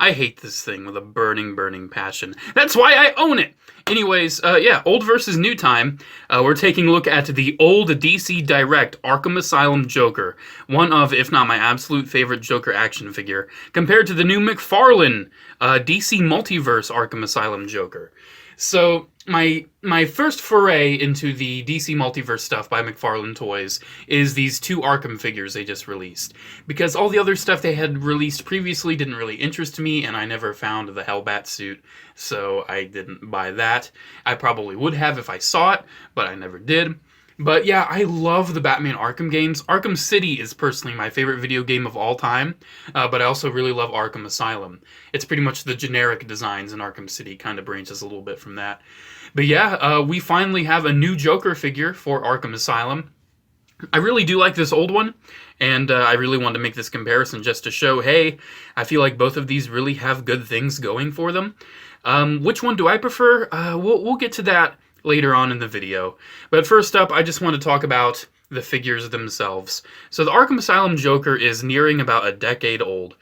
I hate this thing with a burning, burning passion. That's why I own it! Anyways, yeah, old versus new time. We're taking a look at the old DC Direct Arkham Asylum Joker, one of, if not my absolute favorite Joker action figure, compared to the new McFarlane DC Multiverse Arkham Asylum Joker. So, my first foray into the DC Multiverse stuff by McFarlane Toys is these two Arkham figures they just released. Because all the other stuff they had released previously didn't really interest me, and I never found the Hellbat suit, so I didn't buy that. I probably would have if I saw it, but I never did. But yeah, I love the Batman Arkham games. Arkham City is personally my favorite video game of all time, but I also really love Arkham Asylum. It's pretty much the generic designs in Arkham City, kind of branches a little bit from that. But yeah, we finally have a new Joker figure for Arkham Asylum. I really do like this old one, and I really wanted to make this comparison just to show, hey, I feel like both of these really have good things going for them. Which one do I prefer? We'll get to that later on in the video. But first up, I just want to talk about the figures themselves. So the Arkham Asylum Joker is nearing about a decade old.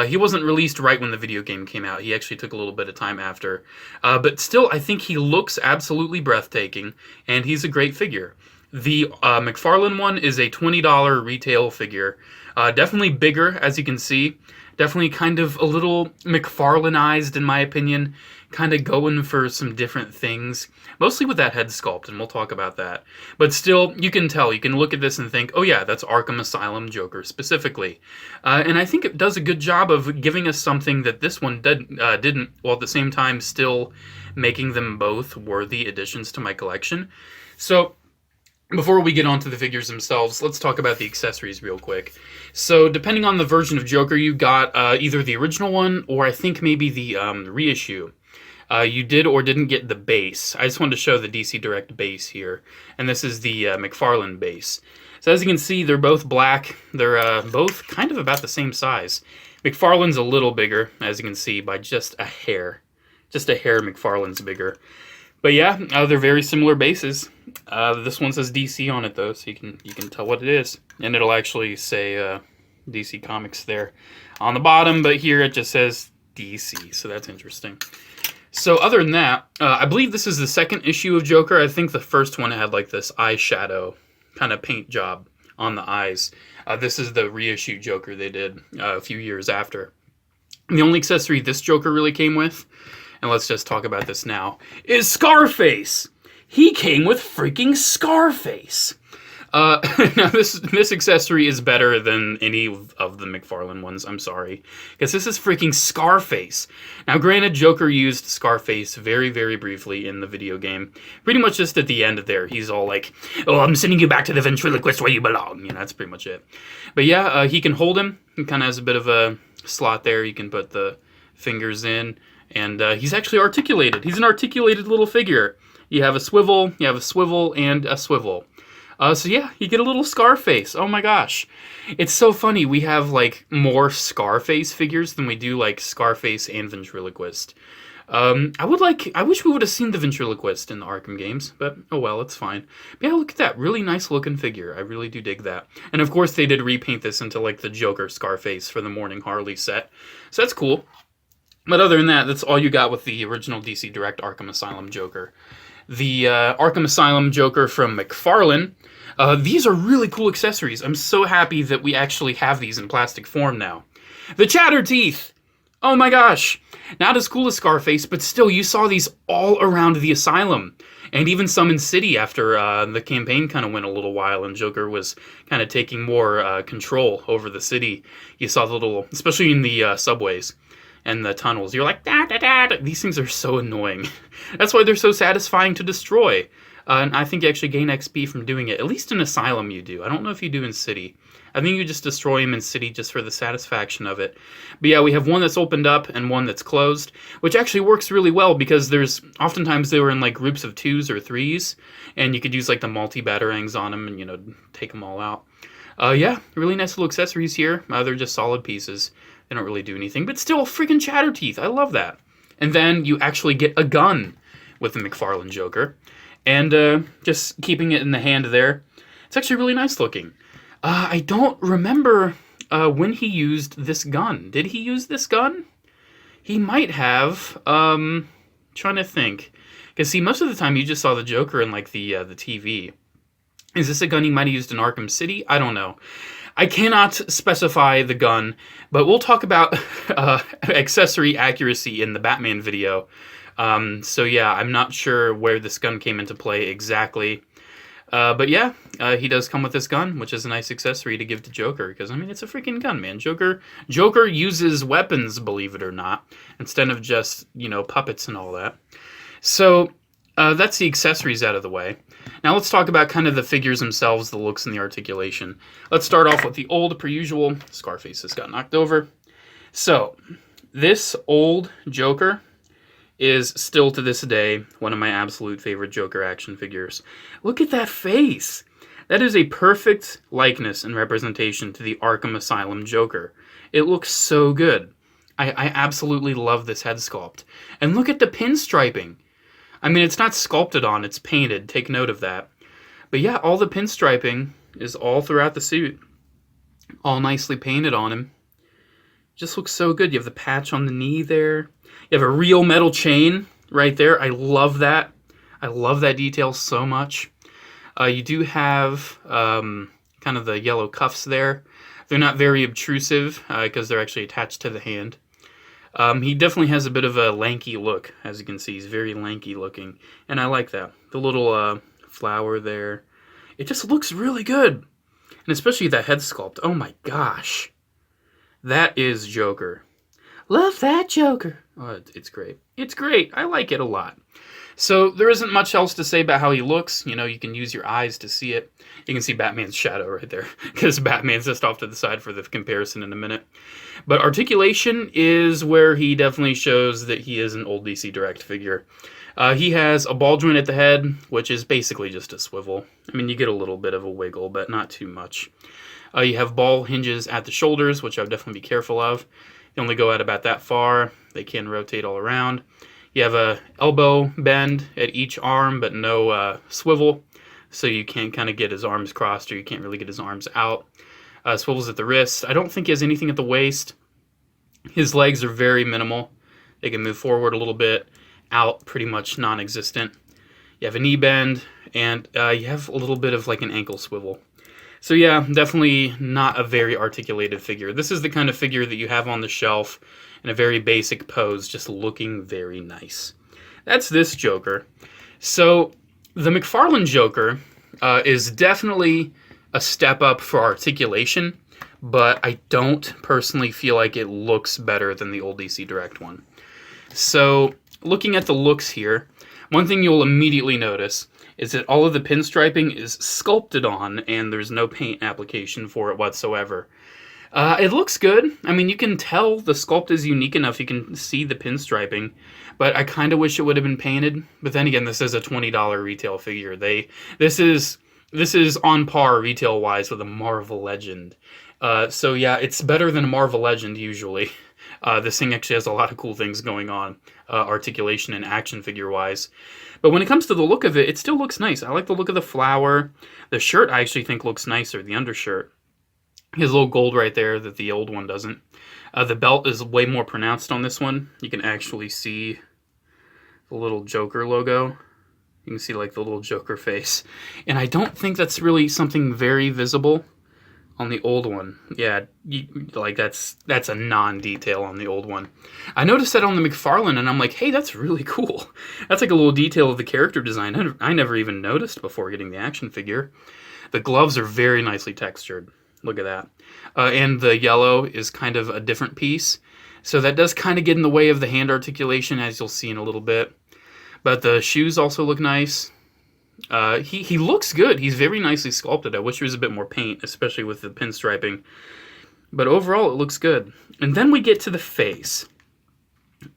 He wasn't released right when the video game came out. He actually took a little bit of time after. But still, I think he looks absolutely breathtaking, and he's a great figure. The McFarlane one is a $20 retail figure. Definitely bigger, as you can see. Definitely kind of a little McFarlaneized, in my opinion. Kind of going for some different things. Mostly with that head sculpt, and we'll talk about that. But still, you can tell. You can look at this and think, oh yeah, that's Arkham Asylum Joker specifically. And I think it does a good job of giving us something that this one didn't, while at the same time still making them both worthy additions to my collection. So, before we get on to the figures themselves, let's talk about the accessories real quick. So, depending on the version of Joker you got, either the original one, or I think maybe the reissue. You did or didn't get the base. I just wanted to show the DC Direct base here. And this is the McFarlane base. So as you can see, they're both black. They're both kind of about the same size. McFarlane's a little bigger, as you can see, by just a hair. Just a hair McFarlane's bigger. But yeah, they're very similar bases. This one says DC on it, though, so you can tell what it is. And it'll actually say DC Comics there on the bottom, but here it just says DC, so that's interesting. So other than that, I believe this is the second issue of Joker. I think the first one had like this eyeshadow kind of paint job on the eyes. This is the reissue Joker they did a few years after. And the only accessory this Joker really came with, and let's just talk about this now, is Scarface. He came with freaking Scarface. Now this accessory is better than any of the McFarlane ones, I'm sorry. Because this is freaking Scarface. Now granted, Joker used Scarface very, very briefly in the video game. Pretty much just at the end there. He's all like, oh, I'm sending you back to the ventriloquist where you belong. You know, that's pretty much it. But yeah, he can hold him. He kind of has a bit of a slot there. You can put the fingers in. And he's actually articulated. He's an articulated little figure. You have a swivel, and a swivel. So yeah, you get a little Scarface. Oh my gosh. It's so funny. We have like more Scarface figures than we do like Scarface and Ventriloquist. I wish we would have seen the Ventriloquist in the Arkham games, but oh well, it's fine. But yeah, look at that. Really nice looking figure. I really do dig that. And of course they did repaint this into like the Joker Scarface for the Morning Harley set. So that's cool. But other than that, that's all you got with the original DC Direct Arkham Asylum Joker. The Arkham Asylum Joker from McFarlane. These are really cool accessories. I'm so happy that we actually have these in plastic form now. The Chatter Teeth! Oh my gosh! Not as cool as Scarface, but still, you saw these all around the asylum. And even some in City after the campaign kind of went a little while and Joker was kind of taking more control over the city. You saw the little, especially in the subways and the tunnels, you're like, da da da da. These things are so annoying. That's why they're so satisfying to destroy. And I think you actually gain XP from doing it. At least in Asylum you do. I don't know if you do in City. I think you just destroy them in City just for the satisfaction of it. But yeah, we have one that's opened up and one that's closed, which actually works really well because there's, oftentimes they were in like groups of 2s or 3s, and you could use like the multi-batarangs on them and, you know, take them all out. Yeah, really nice little accessories here. They're just solid pieces. They don't really do anything, but still, freaking Chatter Teeth. I love that. And then you actually get a gun with the McFarlane Joker. And just keeping it in the hand there. It's actually really nice looking. I don't remember when he used this gun. Did he use this gun? He might have. Trying to think. Because, see, most of the time you just saw the Joker in, like, the TV. Is this a gun he might have used in Arkham City? I don't know. I cannot specify the gun, but we'll talk about accessory accuracy in the Batman video. So yeah, I'm not sure where this gun came into play exactly. But yeah, he does come with this gun, which is a nice accessory to give to Joker, because, I mean, it's a freaking gun, man. Joker uses weapons, believe it or not, instead of just, you know, puppets and all that. So that's the accessories out of the way. Now let's talk about kind of the figures themselves, the looks and the articulation. Let's start off with the old, per usual. Scarface just got knocked over. So, this old Joker is still to this day one of my absolute favorite Joker action figures. Look at that face! That is a perfect likeness and representation to the Arkham Asylum Joker. It looks so good. I absolutely love this head sculpt. And look at the pinstriping. I mean, it's not sculpted on, it's painted. Take note of that. But yeah, all the pinstriping is all throughout the suit. All nicely painted on him. Just looks so good. You have the patch on the knee there. You have a real metal chain right there. I love that. I love that detail so much. You do have kind of the yellow cuffs there. They're not very obtrusive because they're actually attached to the hand. He definitely has a bit of a lanky look. As you can see, he's very lanky looking. And I like that. The little flower there. It just looks really good. And especially that head sculpt. Oh my gosh. That is Joker. Love that Joker. Oh, it's great. It's great. I like it a lot. So there isn't much else to say about how he looks. You know, you can use your eyes to see it. You can see Batman's shadow right there, because Batman's just off to the side for the comparison in a minute. But articulation is where he definitely shows that he is an old DC Direct figure. He has a ball joint at the head, which is basically just a swivel. I mean, you get a little bit of a wiggle, but not too much. You have ball hinges at the shoulders, which I would definitely be careful of. You only go out about that far. They can rotate all around. You have a elbow bend at each arm, but no swivel, so you can't kind of get his arms crossed, or you can't really get his arms out. Swivels at the wrist. I don't think he has anything at the waist. His legs are very minimal. They can move forward a little bit, out pretty much non-existent. You have a knee bend, and you have a little bit of like an ankle swivel. So yeah, definitely not a very articulated figure. This is the kind of figure that you have on the shelf in a very basic pose, just looking very nice. That's this Joker. So the McFarlane Joker is definitely a step up for articulation, but I don't personally feel like it looks better than the old DC Direct one. So looking at the looks here, one thing you'll immediately notice is that all of the pinstriping is sculpted on, and there's no paint application for it whatsoever. It looks good. I mean, you can tell the sculpt is unique enough. You can see the pinstriping, but I kind of wish it would have been painted. But then again, this is a $20 retail figure. This is on par retail-wise with a Marvel Legend. So yeah, it's better than a Marvel Legend usually. This thing actually has a lot of cool things going on, articulation and action figure-wise. But when it comes to the look of it, it still looks nice. I like the look of the flower. The shirt I actually think looks nicer, the undershirt. He has a little gold right there that the old one doesn't. The belt is way more pronounced on this one. You can actually see the little Joker logo. You can see like the little Joker face. And I don't think that's really something very visible on the old one. Yeah, that's a non-detail on the old one. I noticed that on the McFarlane, and I'm like, hey, that's really cool. That's like a little detail of the character design I never even noticed before getting the action figure. The gloves are very nicely textured. Look at that. And the yellow is kind of a different piece. So that does kind of get in the way of the hand articulation, as you'll see in a little bit. But the shoes also look nice. He looks good. He's very nicely sculpted. I wish there was a bit more paint, especially with the pinstriping. But overall, it looks good. And then we get to the face.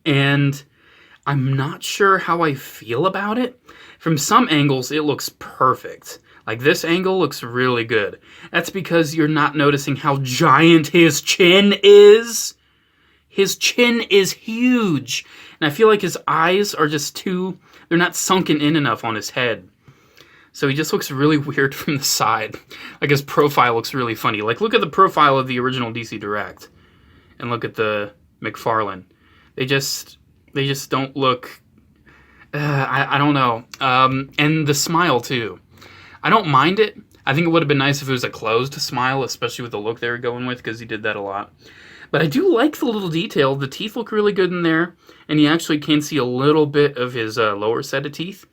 And I'm not sure how I feel about it. From some angles, it looks perfect. Like, this angle looks really good. That's because you're not noticing how giant his chin is. His chin is huge. And I feel like his eyes are just they're not sunken in enough on his head. So he just looks really weird from the side. Like, his profile looks really funny. Like, look at the profile of the original DC Direct. And look at the McFarlane. They just don't look. I don't know. And the smile too. I don't mind it. I think it would have been nice if it was a closed smile, especially with the look they were going with, because he did that a lot. But I do like the little detail. The teeth look really good in there, and you actually can see a little bit of his lower set of teeth.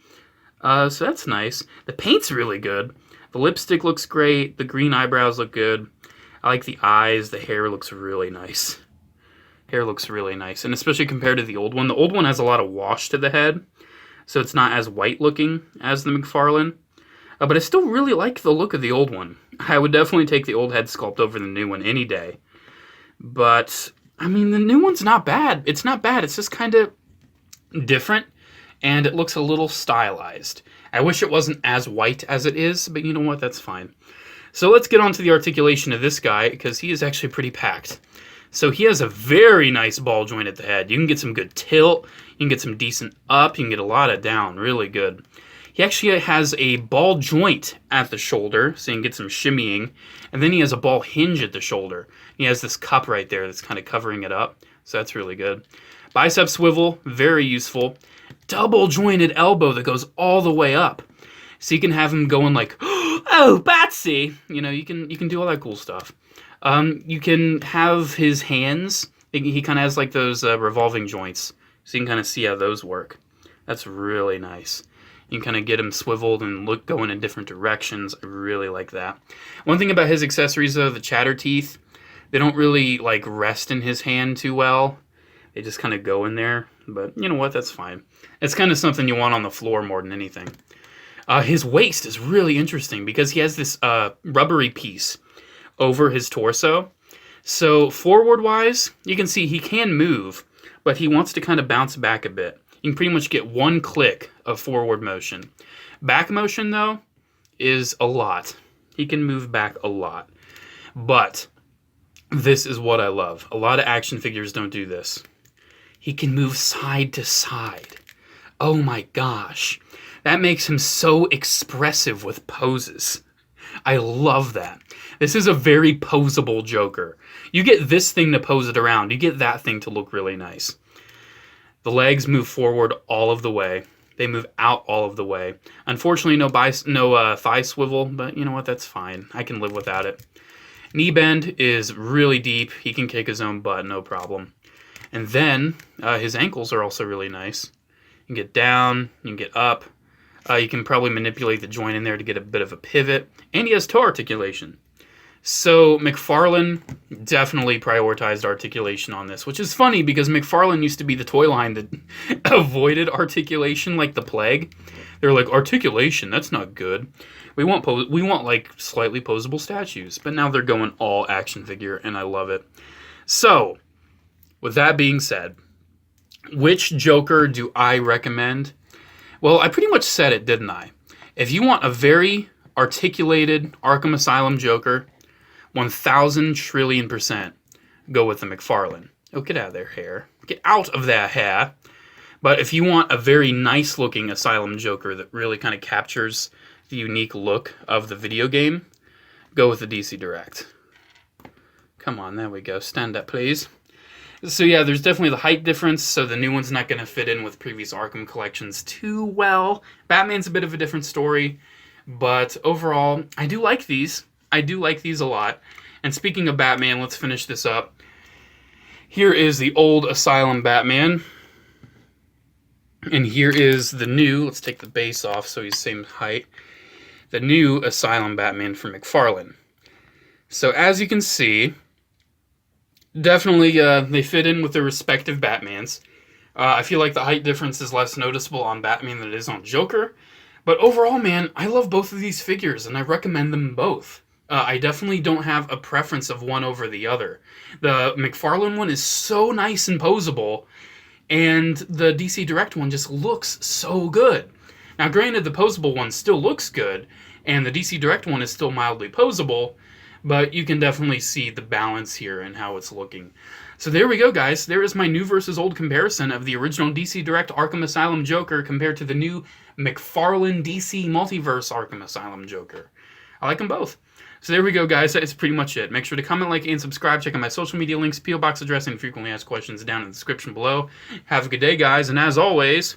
So that's nice. The paint's really good. The lipstick looks great. The green eyebrows look good. I like the eyes. The hair looks really nice. Hair looks really nice, and especially compared to the old one. The old one has a lot of wash to the head, so it's not as white looking as the McFarlane. But I still really like the look of the old one. I would definitely take the old head sculpt over the new one any day. But, I mean, the new one's not bad. It's not bad. It's just kind of different, and it looks a little stylized. I wish it wasn't as white as it is, but you know what? That's fine. So let's get on to the articulation of this guy, because he is actually pretty packed. So he has a very nice ball joint at the head. You can get some good tilt. You can get some decent up. You can get a lot of down. Really good. He actually has a ball joint at the shoulder, so you can get some shimmying. And then he has a ball hinge at the shoulder. He has this cup right there that's kind of covering it up. So that's really good. Bicep swivel, very useful. Double jointed elbow that goes all the way up. So you can have him going like, oh, Batsy! You know, you can do all that cool stuff. You can have his hands. He kind of has like those revolving joints. So you can kind of see how those work. That's really nice. You can kind of get him swiveled and going in different directions. I really like that. One thing about his accessories, though, the chatter teeth, they don't really like rest in his hand too well. They just kind of go in there. But you know what? That's fine. It's kind of something you want on the floor more than anything. His waist is really interesting because he has this rubbery piece over his torso. So forward-wise, you can see he can move, but he wants to kind of bounce back a bit. You can pretty much get one click of forward motion. Back motion, though, is a lot. He can move back a lot. But this is what I love. A lot of action figures don't do this. He can move side to side. Oh my gosh. That makes him so expressive with poses. I love that. This is a very posable Joker. You get this thing to pose it around. You get that thing to look really nice. The legs move forward all of the way. They move out all of the way. Unfortunately, no thigh swivel, but you know what? That's fine. I can live without it. Knee bend is really deep. He can kick his own butt, no problem. And then his ankles are also really nice. You can get down, you can get up. You can probably manipulate the joint in there to get a bit of a pivot. And he has toe articulation. So McFarlane definitely prioritized articulation on this, which is funny because McFarlane used to be the toy line that avoided articulation like the plague. They're like, articulation, that's not good. We want like slightly posable statues, but now they're going all action figure, and I love it. So, with that being said, which Joker do I recommend? Well, I pretty much said it, didn't I? If you want a very articulated Arkham Asylum Joker, 1,000 trillion% go with the McFarlane. Oh, get out of their hair. Get out of that hair. But if you want a very nice looking Asylum Joker that really kind of captures the unique look of the video game, go with the DC Direct. Come on, there we go. Stand up, please. So yeah, there's definitely the height difference, so the new one's not going to fit in with previous Arkham collections too well. Batman's a bit of a different story, but overall, I do like these. I do like these a lot. And speaking of Batman, let's finish this up. Here is the old Asylum Batman. And here is the new, let's take the base off so he's the same height, the new Asylum Batman from McFarlane. So as you can see, definitely they fit in with their respective Batmans. I feel like the height difference is less noticeable on Batman than it is on Joker. But overall, man, I love both of these figures, and I recommend them both. I definitely don't have a preference of one over the other. The McFarlane one is so nice and posable, and the DC Direct one just looks so good. Now, granted, the posable one still looks good, and the DC Direct one is still mildly posable, but you can definitely see the balance here and how it's looking. So there we go, guys. There is my new versus old comparison of the original DC Direct Arkham Asylum Joker compared to the new McFarlane DC Multiverse Arkham Asylum Joker. I like them both. So there we go, guys. That's pretty much it. Make sure to comment, like, and subscribe. Check out my social media links, P.O. Box address, and frequently asked questions down in the description below. Have a good day, guys, and as always...